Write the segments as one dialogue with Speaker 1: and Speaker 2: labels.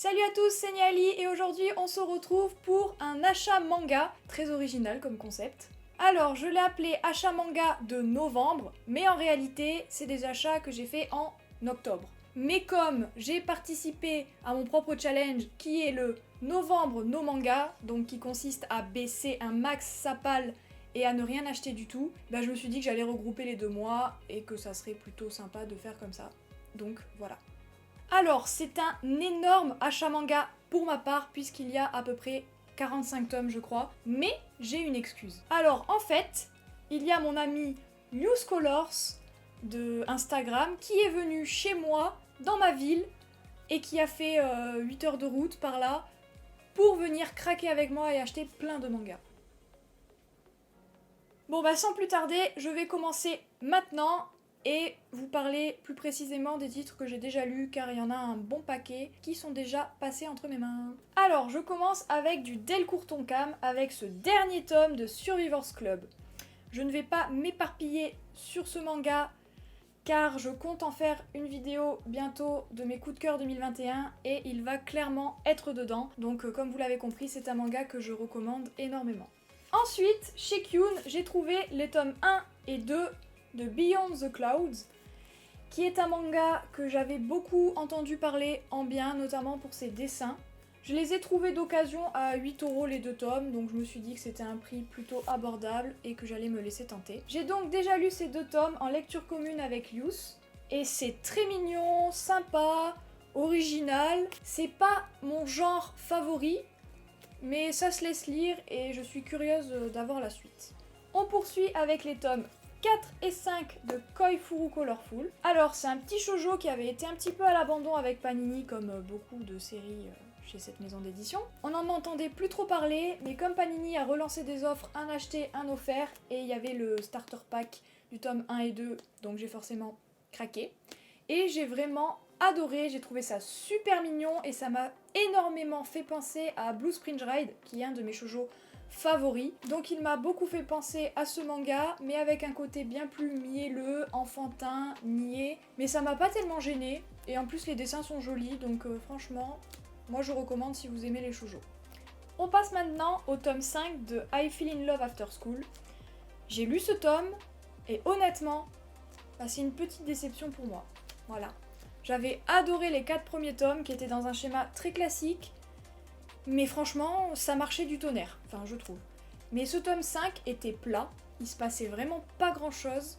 Speaker 1: Salut à tous, c'est Niali et aujourd'hui on se retrouve pour un achat manga, très original comme concept. Alors je l'ai appelé achat manga de novembre, mais en réalité c'est des achats que j'ai fait en octobre. Mais comme j'ai participé à mon propre challenge qui est le novembre no manga, donc qui consiste à baisser un max sa palle et à ne rien acheter du tout, je me suis dit que j'allais regrouper les 2 mois et que ça serait plutôt sympa de faire comme ça. Donc voilà. Alors, c'est un énorme achat manga pour ma part, puisqu'il y a à peu près 45 tomes, je crois, mais j'ai une excuse. Alors, en fait, il y a mon ami Use Colors de Instagram qui est venu chez moi, dans ma ville, et qui a fait 8 heures de route par là, pour venir craquer avec moi et acheter plein de mangas. Bon sans plus tarder, je vais commencer maintenant et vous parler plus précisément des titres que j'ai déjà lus car il y en a un bon paquet qui sont déjà passés entre mes mains. Alors je commence avec du Delcourt Tonkam avec ce dernier tome de Survivors Club. Je ne vais pas m'éparpiller sur ce manga car je compte en faire une vidéo bientôt de mes coups de cœur 2021 et il va clairement être dedans. Donc comme vous l'avez compris, c'est un manga que je recommande énormément. Ensuite, chez Kyun, j'ai trouvé les tomes 1 et 2 de Beyond the Clouds, qui est un manga que j'avais beaucoup entendu parler en bien, notamment pour ses dessins. Je les ai trouvés d'occasion à 8€ les 2 tomes, donc je me suis dit que c'était un prix plutôt abordable et que j'allais me laisser tenter. J'ai donc déjà lu ces 2 tomes en lecture commune avec Yus, et c'est très mignon, sympa, original. C'est pas mon genre favori, mais ça se laisse lire et je suis curieuse d'avoir la suite. On poursuit avec les tomes 4 et 5 de Koi Furu Colorful. Alors c'est un petit shoujo qui avait été un petit peu à l'abandon avec Panini comme beaucoup de séries chez cette maison d'édition. On n'en entendait plus trop parler, mais comme Panini a relancé des offres, un acheté, un offert, et il y avait le starter pack du tome 1 et 2, donc j'ai forcément craqué. Et j'ai vraiment adoré, j'ai trouvé ça super mignon et ça m'a énormément fait penser à Blue Spring Ride, qui est un de mes shoujo favoris. Donc il m'a beaucoup fait penser à ce manga, mais avec un côté bien plus mielleux, enfantin, niais. Mais ça m'a pas tellement gêné, et en plus les dessins sont jolis, donc franchement, moi je recommande si vous aimez les shoujo. On passe maintenant au tome 5 de I Feel in Love After School. J'ai lu ce tome, et honnêtement, c'est une petite déception pour moi. Voilà. J'avais adoré les 4 premiers tomes qui étaient dans un schéma très classique, mais franchement, ça marchait du tonnerre, enfin je trouve. Mais ce tome 5 était plat, il se passait vraiment pas grand chose,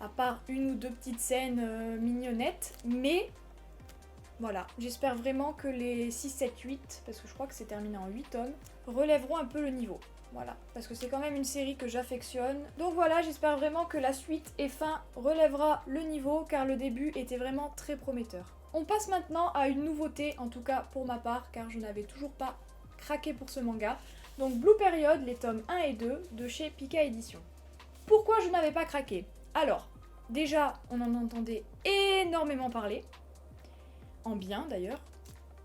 Speaker 1: à part une ou deux petites scènes mignonnettes, mais voilà, j'espère vraiment que les 6, 7, 8, parce que je crois que c'est terminé en 8 tomes, relèveront un peu le niveau. Voilà, parce que c'est quand même une série que j'affectionne. Donc voilà, j'espère vraiment que la suite et fin relèvera le niveau, car le début était vraiment très prometteur. On passe maintenant à une nouveauté, en tout cas pour ma part, car je n'avais toujours pas craqué pour ce manga. Donc Blue Period, les tomes 1 et 2 de chez Pika Édition. Pourquoi je n'avais pas craqué? Alors, déjà, on en entendait énormément parler, en bien d'ailleurs.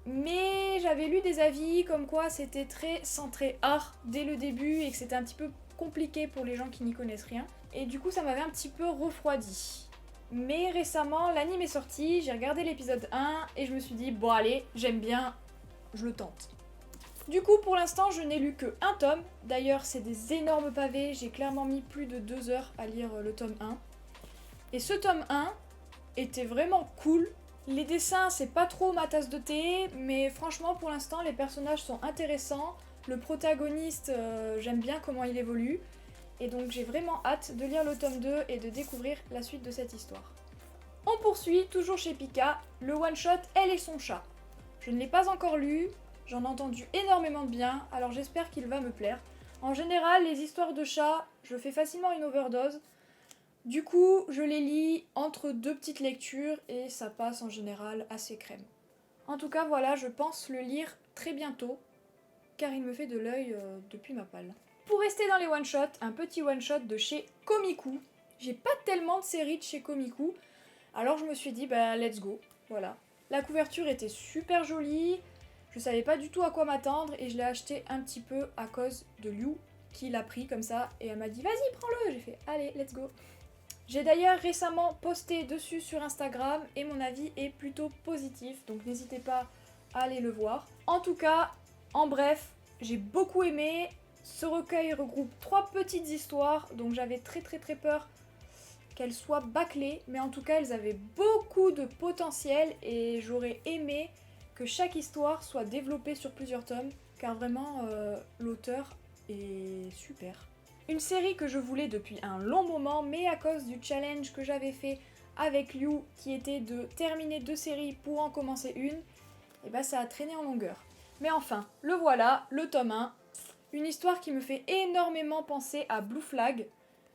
Speaker 1: Mais j'avais lu des avis comme quoi c'était très centré art dès le début et que c'était un petit peu compliqué pour les gens qui n'y connaissent rien. Et du coup ça m'avait un petit peu refroidi. Mais récemment l'anime est sorti, j'ai regardé l'épisode 1 et je me suis dit bon allez, j'aime bien, je le tente. Du coup pour l'instant je n'ai lu que un tome, d'ailleurs c'est des énormes pavés, j'ai clairement mis plus de 2 heures à lire le tome 1. Et ce tome 1 était vraiment cool. Les dessins, c'est pas trop ma tasse de thé, mais franchement, pour l'instant, les personnages sont intéressants. Le protagoniste, j'aime bien comment il évolue. Et donc, j'ai vraiment hâte de lire le tome 2 et de découvrir la suite de cette histoire. On poursuit, toujours chez Pika, le one-shot Elle et son chat. Je ne l'ai pas encore lu, j'en ai entendu énormément de bien, alors j'espère qu'il va me plaire. En général, les histoires de chats, je fais facilement une overdose. Du coup, je les lis entre 2 petites lectures et ça passe en général assez crème. En tout cas, voilà, je pense le lire très bientôt, car il me fait de l'œil depuis ma palle. Pour rester dans les one-shots, un petit one-shot de chez Komiku. J'ai pas tellement de séries de chez Komiku, alors je me suis dit, let's go, voilà. La couverture était super jolie, je savais pas du tout à quoi m'attendre et je l'ai acheté un petit peu à cause de Liu, qui l'a pris comme ça et elle m'a dit, vas-y, prends-le. J'ai fait, allez, let's go. J'ai d'ailleurs récemment posté dessus sur Instagram et mon avis est plutôt positif, donc n'hésitez pas allez le voir. En tout cas, en bref, j'ai beaucoup aimé. Ce recueil regroupe 3 petites histoires, donc j'avais très peur qu'elles soient bâclées, mais en tout cas elles avaient beaucoup de potentiel et j'aurais aimé que chaque histoire soit développée sur plusieurs tomes, car vraiment l'auteur est super. Une série que je voulais depuis un long moment, mais à cause du challenge que j'avais fait avec Liu, qui était de terminer 2 séries pour en commencer une, et bah ça a traîné en longueur. Mais enfin, le voilà, le tome 1, une histoire qui me fait énormément penser à Blue Flag.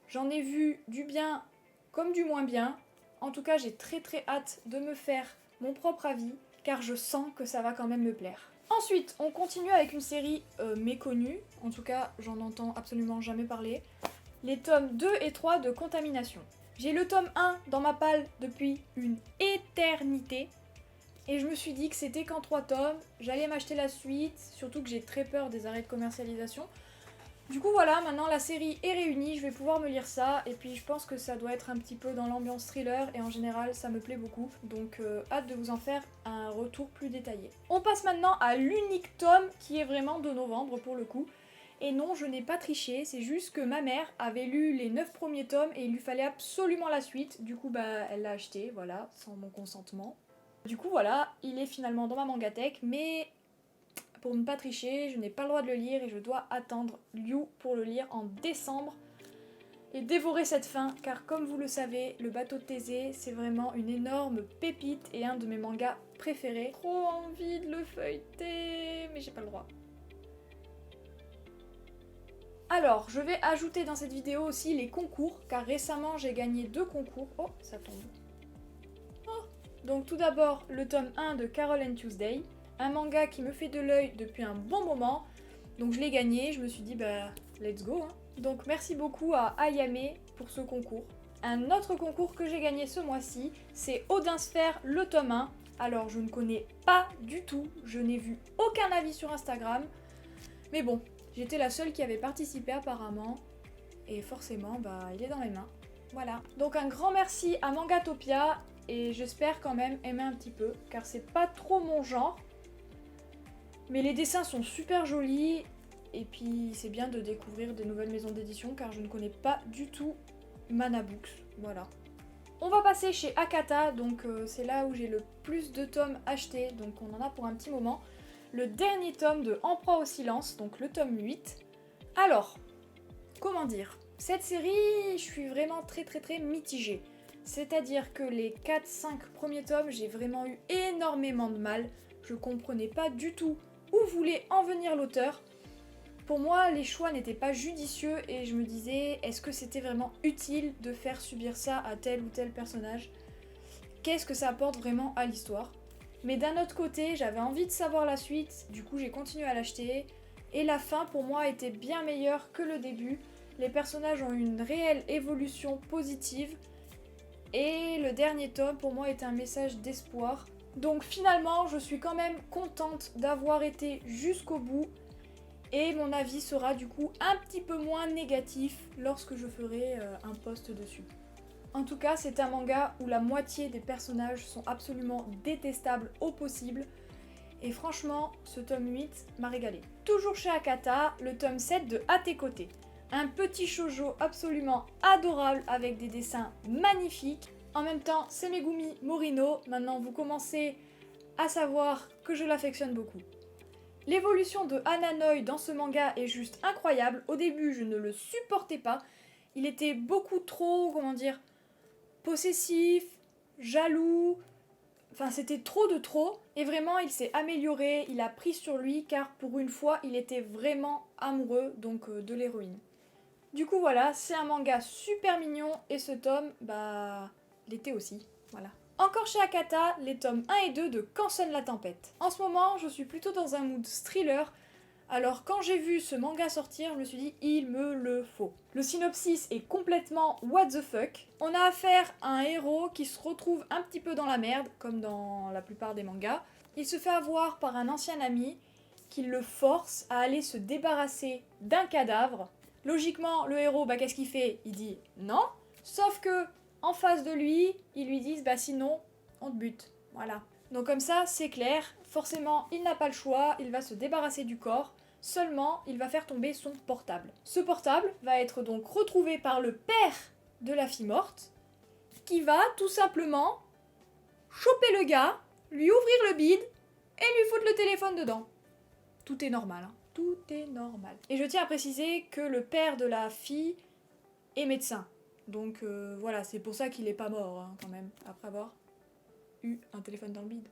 Speaker 1: J'en ai vu du bien comme du moins bien. En tout cas, j'ai très hâte de me faire mon propre avis, car je sens que ça va quand même me plaire. Ensuite, on continue avec une série méconnue, en tout cas, j'en entends absolument jamais parler. Les tomes 2 et 3 de Contamination. J'ai le tome 1 dans ma palle depuis une éternité, et je me suis dit que c'était qu'en 3 tomes, j'allais m'acheter la suite, surtout que j'ai très peur des arrêts de commercialisation. Du coup voilà, maintenant la série est réunie, je vais pouvoir me lire ça, et puis je pense que ça doit être un petit peu dans l'ambiance thriller, et en général ça me plaît beaucoup, donc hâte de vous en faire un retour plus détaillé. On passe maintenant à l'unique tome qui est vraiment de novembre pour le coup, et non, je n'ai pas triché, c'est juste que ma mère avait lu les 9 premiers tomes et il lui fallait absolument la suite, du coup bah elle l'a acheté, voilà, sans mon consentement. Du coup voilà, il est finalement dans ma mangatech, mais pour ne pas tricher, je n'ai pas le droit de le lire et je dois attendre Liu pour le lire en décembre et dévorer cette fin, car comme vous le savez, le bateau de Thésée, c'est vraiment une énorme pépite et un de mes mangas préférés. Trop envie de le feuilleter, mais j'ai pas le droit. Alors, je vais ajouter dans cette vidéo aussi les concours, car récemment j'ai gagné 2 concours. Oh, ça tombe. Donc tout d'abord, le tome 1 de Carol and Tuesday, un manga qui me fait de l'œil depuis un bon moment. Donc je l'ai gagné, je me suis dit bah let's go hein. Donc merci beaucoup à Ayame pour ce concours. Un autre concours que j'ai gagné ce mois-ci, c'est Odin Sphere le tome 1. Alors je ne connais pas du tout, je n'ai vu aucun avis sur Instagram. Mais bon, j'étais la seule qui avait participé apparemment. Et forcément, bah il est dans mes mains. Voilà. Donc un grand merci à Mangatopia. Et j'espère quand même aimer un petit peu, car c'est pas trop mon genre. Mais les dessins sont super jolis, et puis c'est bien de découvrir des nouvelles maisons d'édition, car je ne connais pas du tout Mana Books, voilà. On va passer chez Akata, donc c'est là où j'ai le plus de tomes achetés, donc on en a pour un petit moment. Le dernier tome de En proie au silence, donc le tome 8. Alors, comment dire, cette série, je suis vraiment très mitigée. C'est-à-dire que les 4-5 premiers tomes, j'ai vraiment eu énormément de mal. Je comprenais pas du tout où voulait en venir l'auteur. Pour moi, les choix n'étaient pas judicieux et je me disais, est-ce que c'était vraiment utile de faire subir ça à tel ou tel personnage? Qu'est-ce que ça apporte vraiment à l'histoire? Mais d'un autre côté, j'avais envie de savoir la suite, du coup j'ai continué à l'acheter. Et la fin, pour moi, était bien meilleure que le début. Les personnages ont une réelle évolution positive. Et le dernier tome, pour moi, est un message d'espoir. Donc finalement, je suis quand même contente d'avoir été jusqu'au bout. Et mon avis sera du coup un petit peu moins négatif lorsque je ferai un post dessus. En tout cas, c'est un manga où la moitié des personnages sont absolument détestables au possible. Et franchement, ce tome 8 m'a régalé. Toujours chez Akata, le tome 7 de À tes côtés. Un petit shoujo absolument adorable avec des dessins magnifiques. En même temps, c'est Megumi Morino. Maintenant, vous commencez à savoir que je l'affectionne beaucoup. L'évolution de Hananoi dans ce manga est juste incroyable. Au début, je ne le supportais pas. Il était beaucoup trop, comment dire, possessif, jaloux. Enfin, c'était trop de trop. Et vraiment, il s'est amélioré, il a pris sur lui, car pour une fois, il était vraiment amoureux donc de l'héroïne. Du coup, voilà, c'est un manga super mignon. Et ce tome, bah, l'était aussi. Voilà. Encore chez Akata, les tomes 1 et 2 de Quand sonne la tempête. En ce moment, je suis plutôt dans un mood thriller. Alors quand j'ai vu ce manga sortir, je me suis dit, il me le faut. Le synopsis est complètement what the fuck. On a affaire à un héros qui se retrouve un petit peu dans la merde, comme dans la plupart des mangas. Il se fait avoir par un ancien ami qui le force à aller se débarrasser d'un cadavre. Logiquement, le héros, bah qu'est-ce qu'il fait? Il dit non. Sauf que, en face de lui, ils lui disent bah sinon, on te bute. Voilà. Donc comme ça, c'est clair, forcément, il n'a pas le choix, il va se débarrasser du corps, seulement il va faire tomber son portable. Ce portable va être donc retrouvé par le père de la fille morte, qui va tout simplement choper le gars, lui ouvrir le bide et lui foutre le téléphone dedans. Tout est normal, hein. Tout est normal. Et je tiens à préciser que le père de la fille est médecin. Donc voilà, c'est pour ça qu'il est pas mort, hein, quand même, après avoir eu un téléphone dans le bide.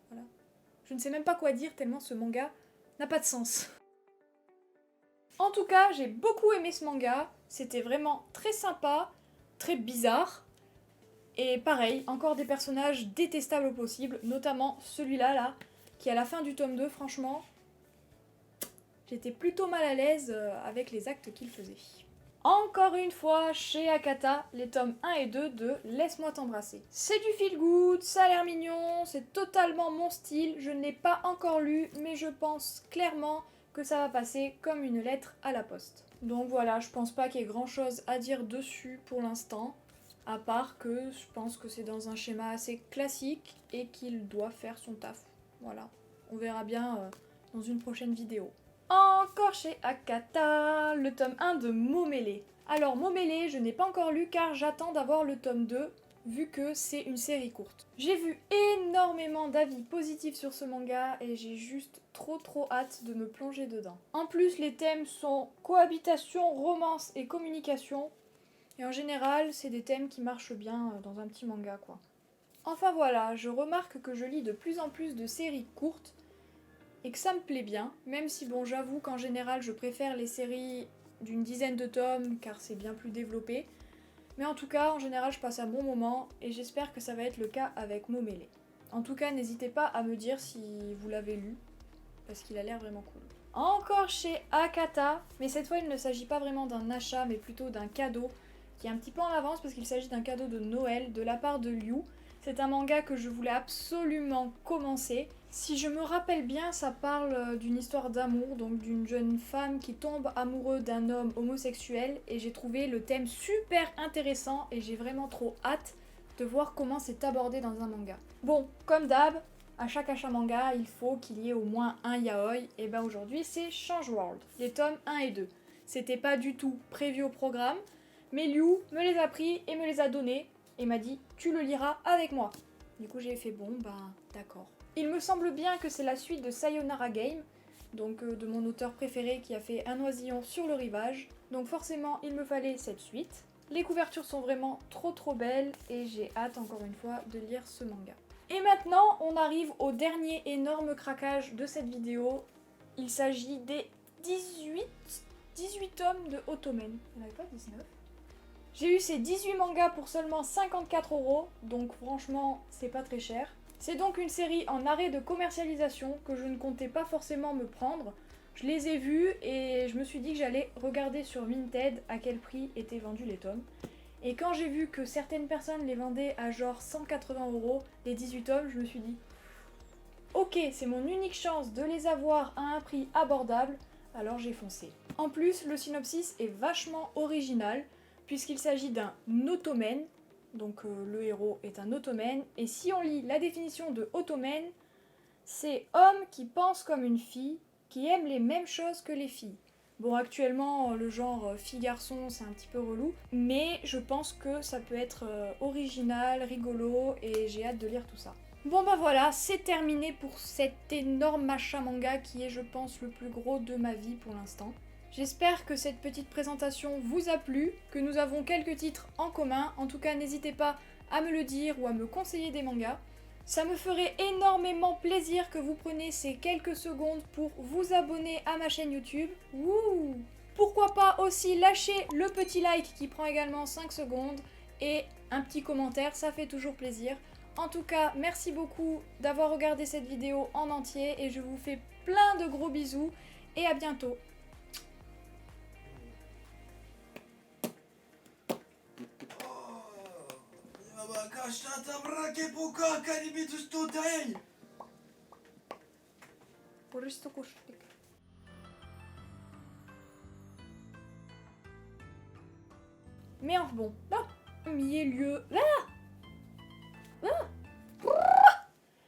Speaker 1: Voilà. Je ne sais même pas quoi dire tellement ce manga n'a pas de sens. En tout cas, j'ai beaucoup aimé ce manga. C'était vraiment très sympa, très bizarre. Et pareil, encore des personnages détestables au possible, notamment celui-là, là, qui à la fin du tome 2, franchement, j'étais plutôt mal à l'aise avec les actes qu'il faisait. Encore une fois, chez Akata, les tomes 1 et 2 de Laisse-moi t'embrasser. C'est du feel good, ça a l'air mignon, c'est totalement mon style, je ne l'ai pas encore lu, mais je pense clairement que ça va passer comme une lettre à la poste. Donc voilà, je pense pas qu'il y ait grand chose à dire dessus pour l'instant, à part que je pense que c'est dans un schéma assez classique et qu'il doit faire son taf. Voilà, on verra bien dans une prochaine vidéo. Encore chez Akata, le tome 1 de Momele. Alors Momele, je n'ai pas encore lu car j'attends d'avoir le tome 2, vu que c'est une série courte. J'ai vu énormément d'avis positifs sur ce manga et j'ai juste trop hâte de me plonger dedans. En plus, les thèmes sont cohabitation, romance et communication. Et en général, c'est des thèmes qui marchent bien dans un petit manga, quoi. Enfin voilà, je remarque que je lis de plus en plus de séries courtes et que ça me plaît bien, même si bon, j'avoue qu'en général je préfère les séries d'une dizaine de tomes car c'est bien plus développé. Mais en tout cas, en général, je passe un bon moment et j'espère que ça va être le cas avec Momele. En tout cas, n'hésitez pas à me dire si vous l'avez lu, parce qu'il a l'air vraiment cool. Encore chez Akata, mais cette fois il ne s'agit pas vraiment d'un achat, mais plutôt d'un cadeau, qui est un petit peu en avance parce qu'il s'agit d'un cadeau de Noël de la part de Liu. C'est un manga que je voulais absolument commencer. Si je me rappelle bien, ça parle d'une histoire d'amour, donc d'une jeune femme qui tombe amoureuse d'un homme homosexuel, et j'ai trouvé le thème super intéressant et j'ai vraiment trop hâte de voir comment c'est abordé dans un manga. Bon, comme d'hab, à chaque achat manga, il faut qu'il y ait au moins un yaoi, et ben aujourd'hui c'est Change World, les tomes 1 et 2. C'était pas du tout prévu au programme, mais Liu me les a pris et me les a donnés, et m'a dit « tu le liras avec moi ». Du coup j'ai fait « bon, ben d'accord ». Il me semble bien que c'est la suite de Sayonara Game, donc de mon auteur préféré qui a fait Un oisillon sur le rivage, donc forcément il me fallait cette suite. Les couvertures sont vraiment trop belles et j'ai hâte encore une fois de lire ce manga. Et maintenant on arrive au dernier énorme craquage de cette vidéo, il s'agit des 18 tomes de Ottoman. Il n'y en avait pas 19 ? J'ai eu ces 18 mangas pour seulement 54 €, donc franchement c'est pas très cher. C'est donc une série en arrêt de commercialisation que je ne comptais pas forcément me prendre. Je les ai vus et je me suis dit que j'allais regarder sur Vinted à quel prix étaient vendus les tomes. Et quand j'ai vu que certaines personnes les vendaient à genre 180 € les 18 tomes, je me suis dit ok, c'est mon unique chance de les avoir à un prix abordable, alors j'ai foncé. En plus, le synopsis est vachement original, puisqu'il s'agit d'un ottoman, donc le héros est un ottoman, et si on lit la définition de ottoman, c'est homme qui pense comme une fille, qui aime les mêmes choses que les filles. Bon, actuellement, le genre fille-garçon, c'est un petit peu relou, mais je pense que ça peut être original, rigolo, et j'ai hâte de lire tout ça. Bon bah voilà, c'est terminé pour cet énorme achat manga qui est, je pense, le plus gros de ma vie pour l'instant. J'espère que cette petite présentation vous a plu, que nous avons quelques titres en commun. En tout cas, n'hésitez pas à me le dire ou à me conseiller des mangas. Ça me ferait énormément plaisir que vous preniez ces quelques secondes pour vous abonner à ma chaîne YouTube. Wouh! Pourquoi pas aussi lâcher le petit like qui prend également 5 secondes et un petit commentaire, ça fait toujours plaisir. En tout cas, merci beaucoup d'avoir regardé cette vidéo en entier et je vous fais plein de gros bisous et à bientôt. Mais enfin bon, là, milieu, là.